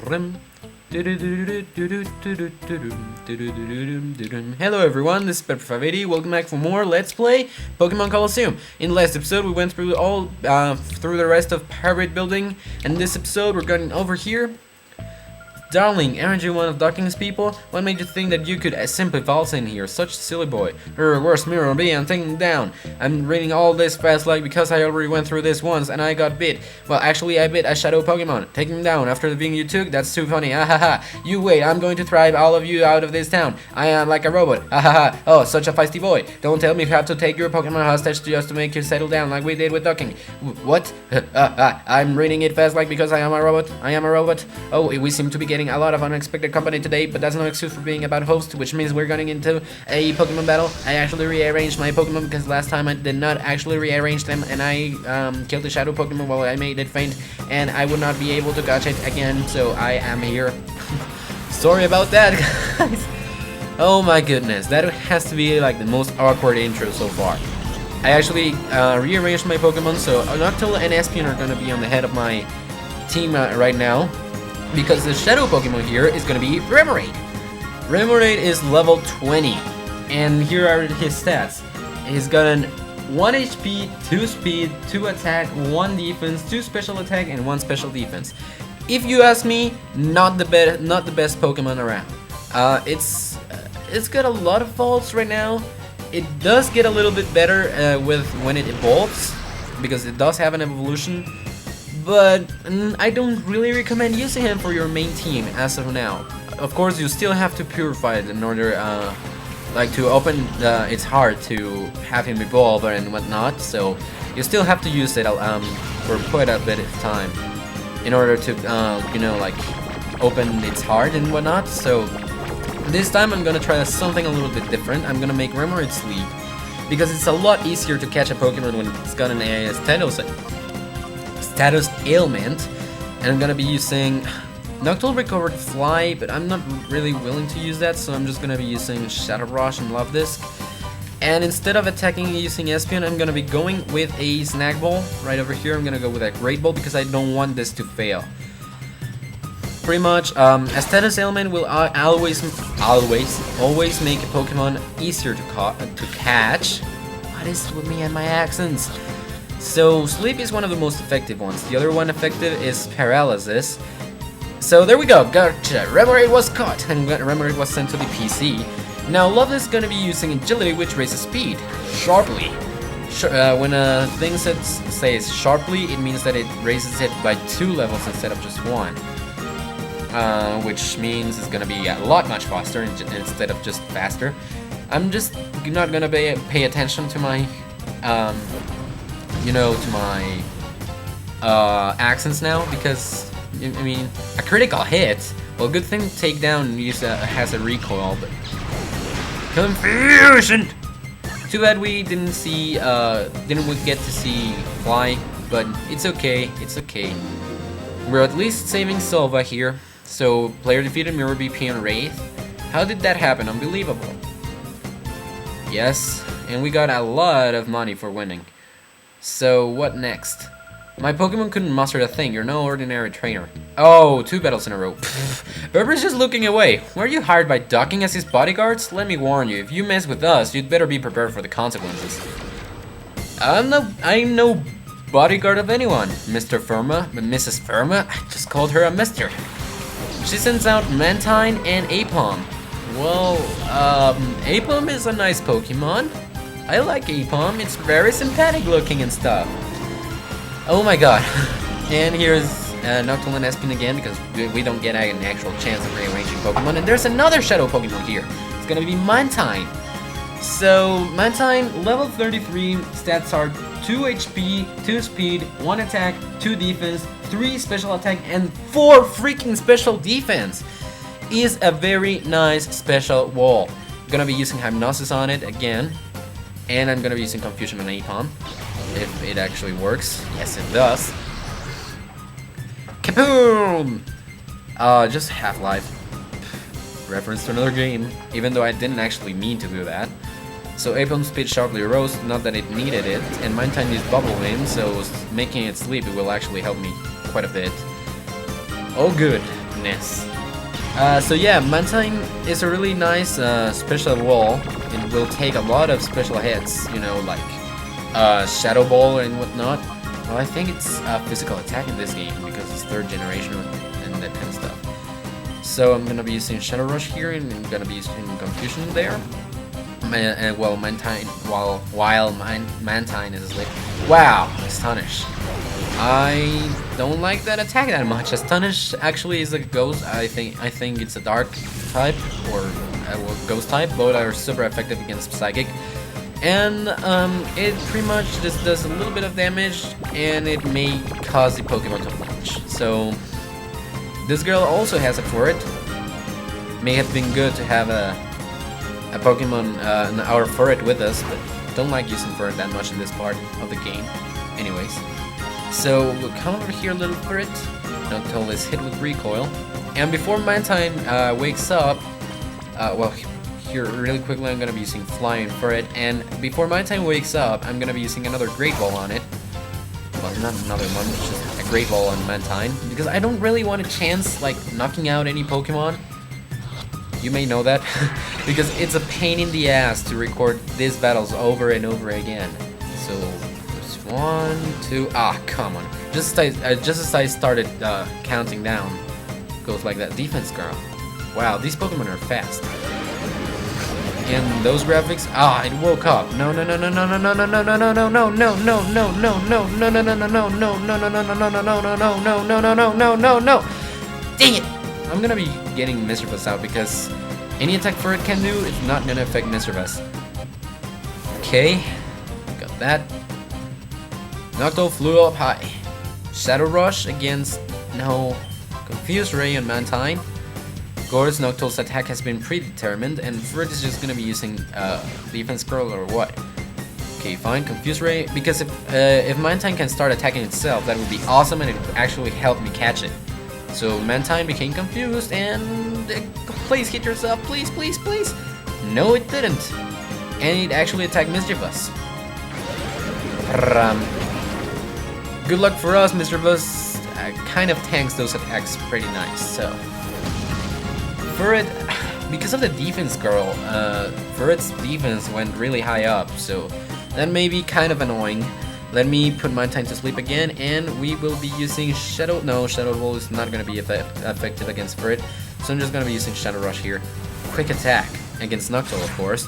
Hello everyone, this is Pepper580. Welcome back for more Let's Play Pokemon Colosseum. In the last episode, we went through through the rest of Pirate Building, and in this episode, we're going over here. Darling, aren't you one of Ducking's people? What made you think that you could simply waltz in here? Such a silly boy. Worst mirror will be, I'm taking it down. I'm reading all this fast like because I already went through this once and I got bit. Well, actually I bit a shadow Pokemon. Taking him down after the being you took? That's too funny. Ahaha. You wait, I'm going to thrive all of you out of this town. I am like a robot. Ahaha. Oh, such a feisty boy. Don't tell me you have to take your Pokemon hostage just to make you settle down like we did with Ducking. What? I'm reading it fast like because I am a robot. I am a robot. Oh, we seem to be getting a lot of unexpected company today, but that's no excuse for being a bad host, which means we're going into a Pokemon battle. I actually rearranged my Pokemon because last time I did not actually rearrange them, and I killed the shadow Pokemon while I made it faint, and I would not be able to catch it again, so I am here. Sorry about that, guys. Oh my goodness, that has to be like the most awkward intro so far. I actually rearranged my Pokemon, so Noctowl and Espeon are going to be on the head of my team right now, because the shadow Pokemon here is going to be Remoraid. Remoraid is level 20, and here are his stats. He's got an 1 HP, 2 speed, 2 attack, 1 defense, 2 special attack, and 1 special defense. If you ask me, not the best Pokemon around. It's got a lot of faults right now. It does get a little bit better with when it evolves, because it does have an evolution. But I don't really recommend using him for your main team as of now. Of course, you still have to purify it in order, like to open its heart to have him evolve and whatnot. So you still have to use it for quite a bit of time in order to, you know, like open its heart and whatnot. So this time I'm gonna try something a little bit different. I'm gonna make Remoraid sleep because it's a lot easier to catch a Pokemon when it's got an status ailment, and I'm gonna be using Noctowl Recovered Fly, but I'm not really willing to use that, so I'm just gonna be using Shadow Rush and Love Disc. And instead of attacking using Espeon, I'm gonna be going with a Snack Ball right over here. I'm gonna go with a Great Ball because I don't want this to fail. Pretty much, a status ailment will always make a Pokemon easier to catch. What is with me and my accents? So sleep is one of the most effective ones. The other one effective is paralysis. So there we go, gotcha. Remoraid was caught, and Remoraid was sent to the PC. Now Love is going to be using agility, which raises speed sharply. When a thing says sharply, it means that it raises it by 2 levels instead of just 1. Which means it's going to be a lot much faster instead of just faster. I'm just not going to pay attention to my to my accents now, because I mean, a critical hit. Well, good thing Takedown has a recoil, but confusion. Too bad we didn't get to see Fly, but it's okay. It's okay. We're at least saving Silva here. So player defeated Mirror B, Peon, Wraith. How did that happen? Unbelievable. Yes, and we got a lot of money for winning. So, what next? My Pokemon couldn't muster a thing. You're no ordinary trainer. Oh, 2 battles in a row. Berber's just looking away. Were you hired by Ducking as his bodyguards? Let me warn you, if you mess with us, you'd better be prepared for the consequences. I'm no bodyguard of anyone, Mr. Firma, but Mrs. Firma? I just called her a mister. She sends out Mantine and Apom. Well, Apom is a nice Pokemon. I like Apom, it's very sympathetic looking and stuff. Oh my god. And here's Noctowl and Espeon again, because we don't get an actual chance of rearranging Pokemon. And there's another Shadow Pokemon here. It's gonna be Mantine. So, Mantine, level 33, stats are 2 HP, 2 speed, 1 attack, 2 defense, 3 special attack, and 4 freaking special defense. Is a very nice special wall. I'm gonna be using Hypnosis on it again. And I'm gonna be using Confusion on Apom, if it actually works. Yes, it does. Kaboom! Just Half-Life. Reference to another game, even though I didn't actually mean to do that. So Apom's speed sharply rose, not that it needed it, and Mantine used Bubble Wind, so making it sleep, it will actually help me quite a bit. Oh good. goodness. So yeah, Mantine is a really nice special wall. It will take a lot of special hits, you know, like Shadow Ball and whatnot. Well, I think it's physical attack in this game because it's 3rd generation and that kind of stuff. So I'm gonna be using Shadow Rush here, and I'm gonna be using Confusion there. Well, Mantine, while Mantine is asleep. Wow, Astonish. I don't like that attack that much. Astonish actually is a ghost. I think it's a dark type or ghost type. Both are super effective against Psychic. And it pretty much just does a little bit of damage, and it may cause the Pokemon to flinch. So this girl also has a Furret. May have been good to have a Pokemon, our Furret with us, but don't like using Furret that much in this part of the game. Anyways, so we'll come over here, little Furret. Noctowl is hit with Recoil, and before Mantine wakes up, well. Here, really quickly, I'm gonna be using Flying for it, and before Mantine wakes up, I'm gonna be using another Great Ball on it. Well, not another one, just a Great Ball on Mantine, because I don't really want a chance, like, knocking out any Pokemon. You may know that, because it's a pain in the ass to record these battles over and over again. So, there's 1, 2, come on. Just as I started counting down, it goes like that. Defense girl. Wow, these Pokemon are fast. And those graphics, it woke up. No. Dang it! I'm gonna be getting Mischievous out because any attack Furret can do, it's not gonna affect Mischievous. Okay, got that. Noctowl flew up high. Shadow Rush against Confused Ray on Mantine. Of course, Noctowl's attack has been predetermined, and Furret is just gonna be using Defense Curl or what? Okay, fine, Confuse Ray, because if Mantine can start attacking itself, that would be awesome, and it would actually help me catch it. So Mantine became confused, and please hit yourself, please. No, it didn't, and it actually attacked Mischievous. Good luck for us, Mischievous kind of tanks those attacks pretty nice. So. Furret, because of the defense girl, Furret's defense went really high up, so that may be kind of annoying. Let me put Mantine to sleep again, and we will be using Shadow Ball is not going to be effective against Furret, so I'm just going to be using Shadow Rush here. Quick attack against Noctowl, of course,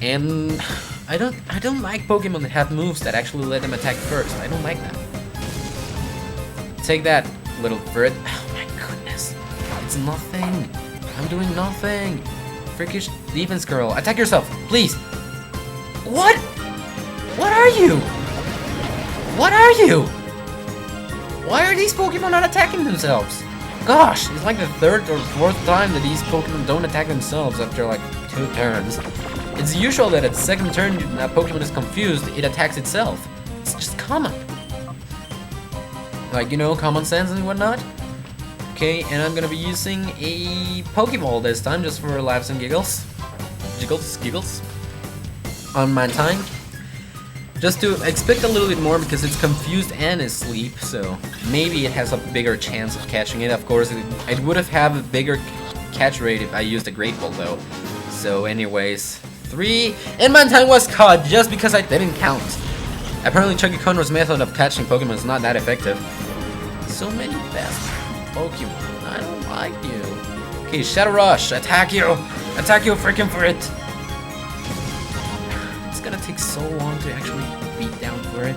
and I don't like Pokemon that have moves that actually let them attack first. I don't like that. Take that, little Furret. Oh my goodness, it's nothing. I'm doing nothing. Freakish defense girl. Attack yourself, please. What? What are you? What are you? Why are these Pokemon not attacking themselves? Gosh, it's like the 3rd or 4th time that these Pokemon don't attack themselves after like 2 turns. It's usual that at the 2nd turn a Pokemon is confused, it attacks itself. It's just common. Like, you know, common sense and whatnot. Okay, and I'm gonna be using a Pokeball this time, just for laughs and giggles. Giggles. On Mantine. Just to expect a little bit more because it's confused and asleep, so maybe it has a bigger chance of catching it. Of course, it would have had a bigger catch rate if I used a Great Ball though. So anyways, 3, and Mantine was caught just because I didn't count. Apparently Chucky Connor's method of catching Pokemon is not that effective. So many best Pokemon, I don't like you. Okay, Shadow Rush, attack you! Attack you freaking Furret! It's gonna take so long to actually beat down Furret.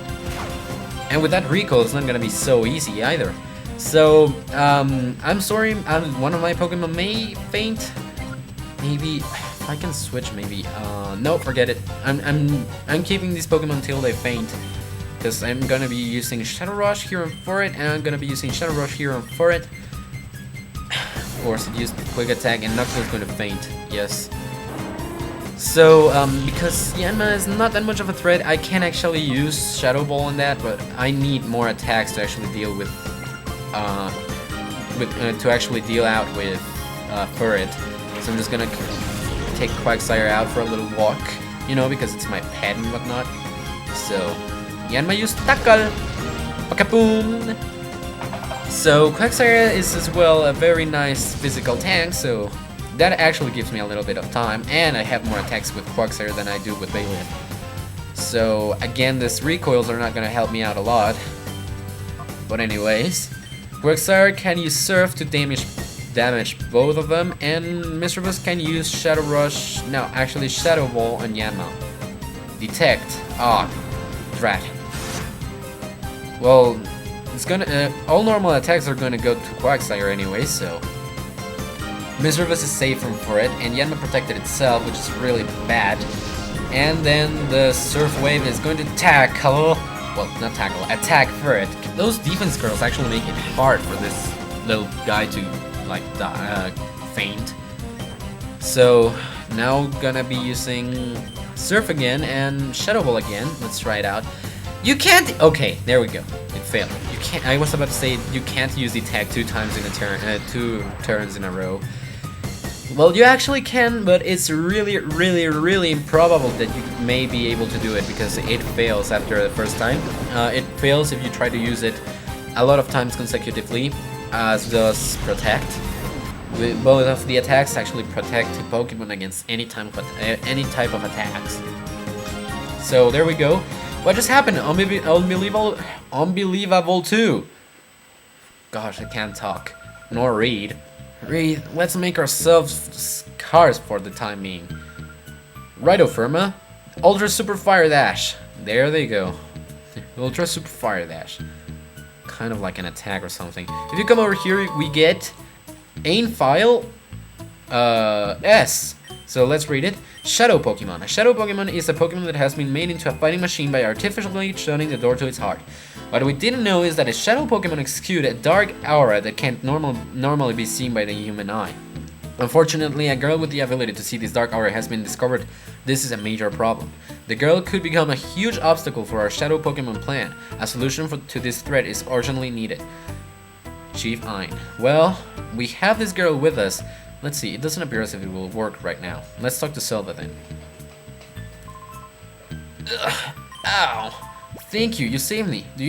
And with that recoil, it's not gonna be so easy either. So, I'm sorry, one of my Pokemon may faint. Maybe, if I can switch maybe, no, forget it. I'm keeping these Pokemon till they faint. Because I'm gonna be using Shadow Rush here on Furret, and I'm gonna be using Shadow Rush here on Furret. Of course, it used Quick Attack, and Noctowl's gonna faint, yes. So, because Yanma is not that much of a threat, I can actually use Shadow Ball on that, but I need more attacks to actually deal with, to actually deal out with, Furret. So I'm just gonna take Quagsire out for a little walk, you know, because it's my pet and whatnot. So, Yanma used Tackle! Pakaboom! So Quagsire is as well a very nice physical tank, so that actually gives me a little bit of time, and I have more attacks with Quagsire than I do with Bailiff. So again, these recoils are not gonna help me out a lot. But anyways, Quagsire can use Surf to damage both of them, and Mischievous can use Shadow Rush, no, actually Shadow Ball on Yanma. Detect, drat. Well, it's gonna, all normal attacks are gonna go to Quagsire anyway, so Mischievous is safe for it, and Yanma protected itself, which is really bad. And then the Surf Wave is going to tackle, well, not tackle, attack for it. Those defense girls actually make it hard for this little guy to, like, faint. So, now gonna be using Surf again and Shadow Ball again. Let's try it out. You can't, okay, there we go. It failed. You can't, I was about to say, you can't use the attack 2 times in a turn, 2 turns in a row. Well, you actually can, but it's really improbable that you may be able to do it because it fails after the first time. It fails if you try to use it a lot of times consecutively, as does Protect. Both of the attacks actually protect Pokemon against any type of attacks. So there we go. What just happened? Unbelievable 2. Gosh, I can't talk nor read. Let's make ourselves cars for the time being. Righto, Firma. Ultra Super Fire Dash. There they go. Ultra Super Fire Dash. Kind of like an attack or something. If you come over here, we get Ain File S. So let's read it. Shadow Pokemon. A Shadow Pokemon is a Pokemon that has been made into a fighting machine by artificially shutting the door to its heart. What we didn't know is that a Shadow Pokemon exudes a dark aura that can't normally be seen by the human eye. Unfortunately, a girl with the ability to see this dark aura has been discovered. This is a major problem. The girl could become a huge obstacle for our Shadow Pokemon plan. A solution to this threat is urgently needed. Chief Ein. Well, we have this girl with us. Let's see, it doesn't appear as if it will work right now. Let's talk to Silva then. Ugh, ow! Thank you saved me. Do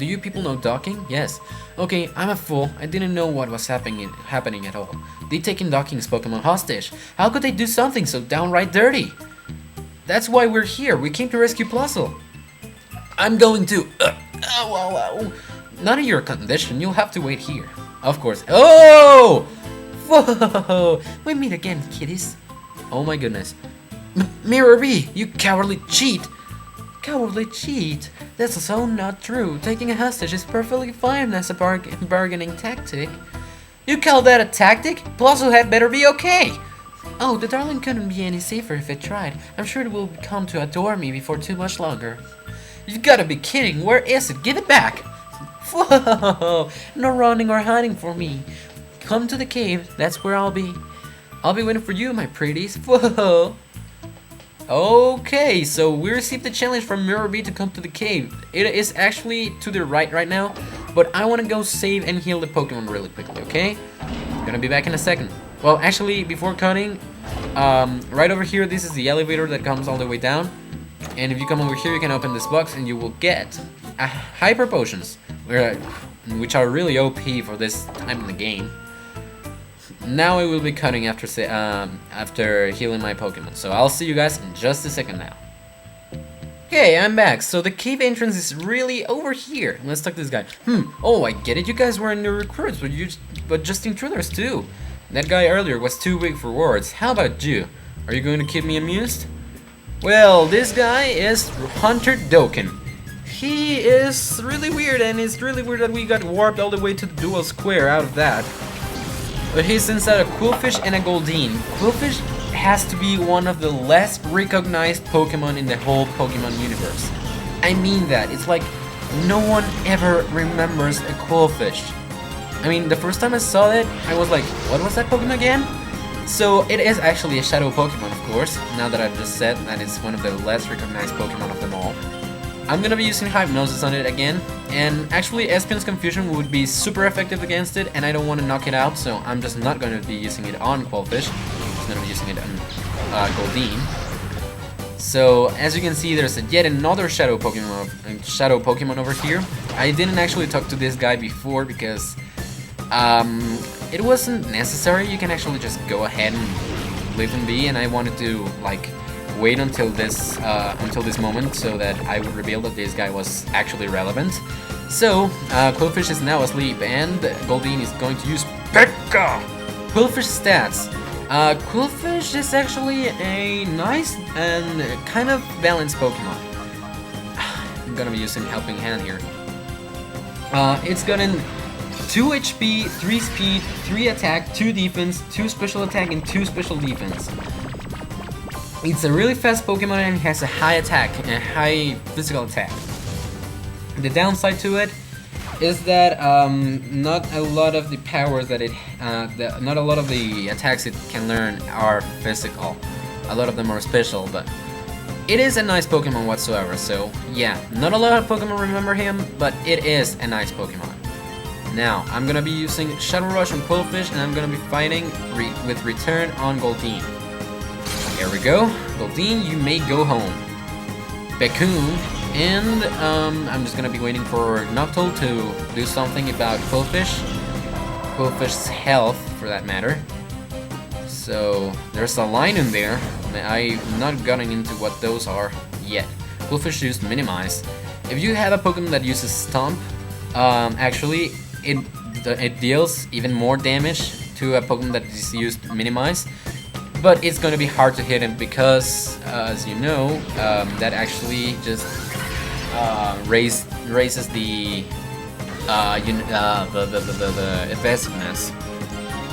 you people know docking? Yes. Okay, I'm a fool. I didn't know what was happening at all. They taken Docking's Pokemon hostage. How could they do something so downright dirty? That's why we're here. We came to rescue Plusle. I'm going to... Ow. Not in your condition. You'll have to wait here. Of course. Oh! Whoa! We meet again, kiddies. Oh my goodness. Mirror B, you cowardly cheat! Cowardly cheat? That's so not true. Taking a hostage is perfectly fine as a bargaining tactic. You call that a tactic? Plusle had better be okay! Oh, the darling couldn't be any safer if it tried. I'm sure it will come to adore me before too much longer. You've gotta be kidding. Where is it? Give it back! Whoa! No running or hiding for me. Come to the cave. That's where I'll be. I'll be waiting for you, my pretties. Whoa! Okay, so we received the challenge from Mirror B to come to the cave. It is actually to the right now, but I want to go save and heal the Pokemon really quickly, okay? Gonna be back in a second. Well, actually, before cutting, right over here, this is the elevator that comes all the way down. And if you come over here, you can open this box and you will get Hyper Potions, which are really OP for this time in the game. Now I will be cutting after healing my Pokemon, so I'll see you guys in just a second now. Okay, I'm back. So the cave entrance is really over here. Let's talk to this guy. Oh, I get it. You guys were new recruits, but just intruders too. That guy earlier was too weak for words. How about you? Are you going to keep me amused? Well, this guy is Hunter Doken. He is really weird, and it's really weird that we got warped all the way to the dual square out of that. But he sends out a Quillfish and a Goldeen. Quillfish has to be one of the less recognized Pokemon in the whole Pokemon universe. I mean that. It's like no one ever remembers a Quillfish. I mean, the first time I saw it, I was like, what was that Pokemon again? So it is actually a Shadow Pokemon, of course, now that I've just said that it's one of the less recognized Pokemon of them all. I'm gonna be using Hypnosis on it again, and actually Espion's Confusion would be super effective against it, and I don't want to knock it out, so I'm just not going to be using it on Quillfish. I'm just going to be using it on Goldeen. So as you can see, there's yet another shadow Pokemon over here. I didn't actually talk to this guy before because it wasn't necessary. You can actually just go ahead and leave him be, and I wanted to like wait until this moment so that I would reveal that this guy was actually relevant. So Quillfish is now asleep, and Goldeen is going to use Pekka. Quillfish stats. Quillfish is actually a nice and kind of balanced Pokemon. I'm gonna be using Helping Hand here. It's gotten 2 HP, 3 speed, 3 attack, 2 defense, 2 special attack, and 2 special defense. It's a really fast Pokemon and it has a high attack and a high physical attack. The downside to it is that not a lot of the powers that not a lot of the attacks it can learn are physical. A lot of them are special, but it is a nice Pokemon whatsoever. So yeah, not a lot of Pokemon remember him, but it is a nice Pokemon. Now I'm gonna be using Shadow Rush on Quillfish, and I'm gonna be fighting with Return on Goldeen. Here we go, Goldeen, you may go home. Beckoon. And I'm just gonna be waiting for Noctowl to do something about Quillfish's health, for that matter. So there's a line in there. I'm not getting into what those are yet. Quillfish used Minimize. If you have a Pokemon that uses Stomp, actually it deals even more damage to a Pokemon that is used Minimize. But it's going to be hard to hit him because, as you know, that actually just raises the evasiveness,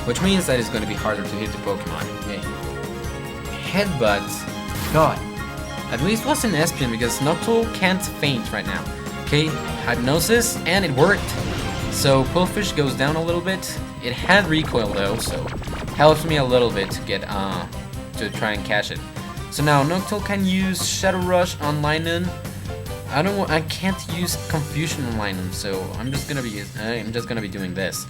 which means that it's going to be harder to hit the Pokemon. Okay. Headbutt. God. At least was an Espion because Noctowl can't faint right now. Okay, Hypnosis, and it worked. So Quillfish goes down a little bit. It had recoil though, so helps me a little bit to get to try and catch it. So now Noctowl can use Shadow Rush on Linen. I can't use Confusion on Linen, so I'm just gonna be doing this.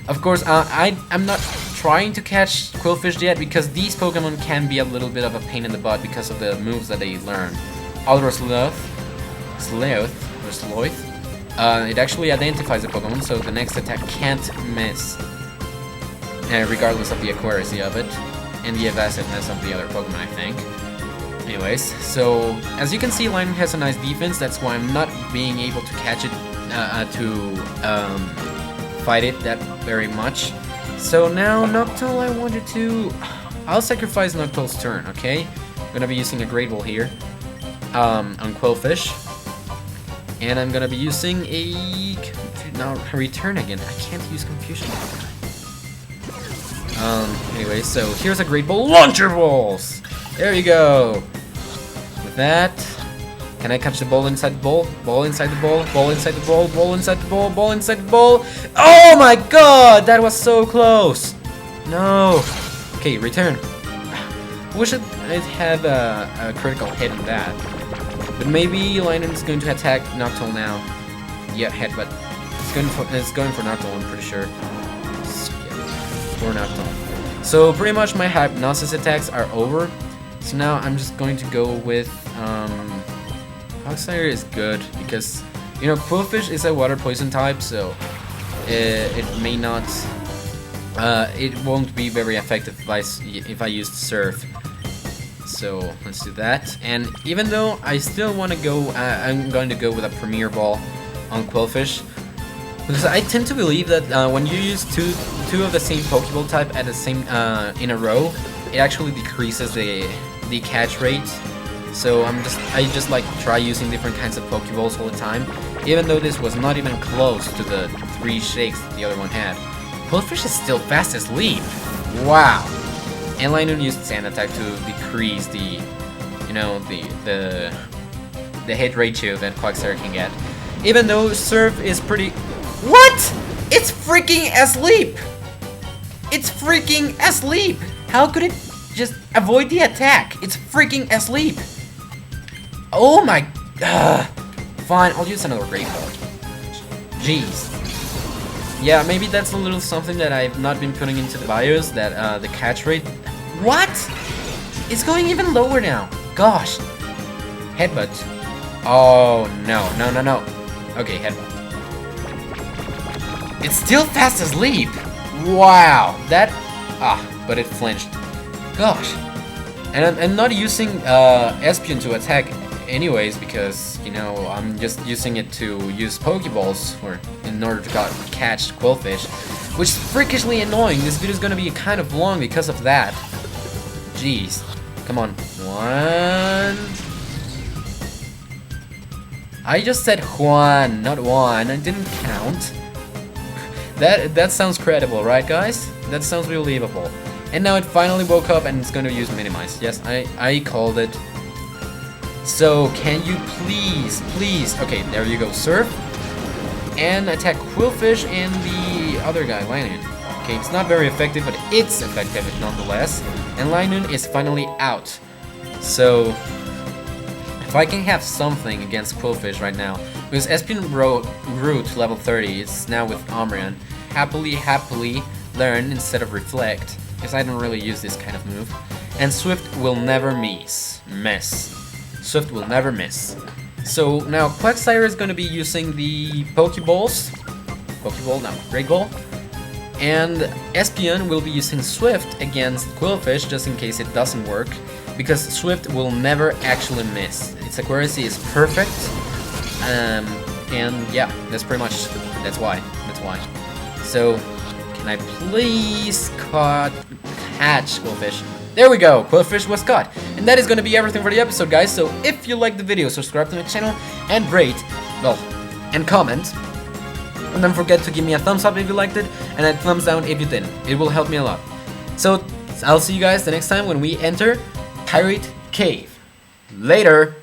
Of course, I'm not trying to catch Quillfish yet because these Pokemon can be a little bit of a pain in the butt because of the moves that they learn. Ultra Sloth. It actually identifies the Pokemon, so the next attack can't miss, regardless of the accuracy of it and the evasiveness of the other Pokemon, I think. Anyways, so as you can see, Linen has a nice defense. That's why I'm not being able to catch it fight it that very much. So now Noctowl, I'll sacrifice Noctowl's turn, okay? I'm gonna be using a Great Ball here on Quillfish, and I'm gonna be using a Return again. I can't use Confusion all the time. Anyway, so here's a Great Ball. Launcher Balls! There you go! With that, can I catch the ball inside the ball? Ball inside the ball, ball inside the ball, ball inside the ball, ball inside the ball. Oh my god, that was so close. No. Okay, return. Wish it had a critical hit on that. But maybe Linen's going to attack Noctowl now. Yeah, headbutt. It's going for Noctowl, I'm pretty sure. For Noctowl. So pretty much my Hypnosis attacks are over. So now I'm just going to go with Quagsire is good because, you know, Quillfish is a water poison type, so it may not, it won't be very effective if I used Surf. So let's do that. And even though I still want to go, I'm going to go with a Premier Ball on Quillfish because I tend to believe that when you use two of the same Pokeball type at the same in a row, it actually decreases the catch rate. So I just like try using different kinds of Pokeballs all the time, even though this was not even close to the 3 shakes that the other one had. Quillfish is still fast asleep. Wow. And Linen used Sand Attack to decrease the, you know, the hit ratio that Quagsire can get. Even though Surf is pretty. What? It's freaking asleep. It's freaking asleep. How could it just avoid the attack? It's freaking asleep. Oh my. Fine, I'll use another Great Ball. Jeez. Yeah, maybe that's a little something that I've not been putting into the bios, that the catch rate. What? It's going even lower now. Gosh. Headbutt. Oh, no, no, no, no. Okay, headbutt. It's still fast asleep. Wow, that... but it flinched. Gosh. And I'm not using Espion to attack anyways, because, you know, I'm just using it to use Pokeballs in order to catch Quillfish, which is freakishly annoying. This video is gonna be kind of long because of that. Jeez. Come on. 1... I just said Juan, not Juan. I didn't count. That sounds credible, right, guys? That sounds believable. And now it finally woke up and it's going to use Minimize. Yes, I called it. So, can you please... Okay, there you go, Surf. And attack Quillfish and the other guy, Linoon. Okay, it's not very effective, but it's effective nonetheless. And Linoon is finally out. So, if I can have something against Quillfish right now, because Espion grew to level 30, it's now with Umbreon. Happily learn instead of reflect, because I don't really use this kind of move. And Swift will never miss. Swift will never miss. So now Quagsire is going to be using the Pokeballs. Pokeball, no, Great Ball. And Espion will be using Swift against Quillfish, just in case it doesn't work, because Swift will never actually miss. Its accuracy is perfect. And yeah, that's pretty much, that's why. So, can I please catch Quillfish? There we go, Quillfish was caught. And that is going to be everything for the episode, guys. So if you liked the video, subscribe to my channel and rate, well, and comment. And don't forget to give me a thumbs up if you liked it, and a thumbs down if you didn't. It will help me a lot. So, I'll see you guys the next time when we enter Pirate Cave. Later!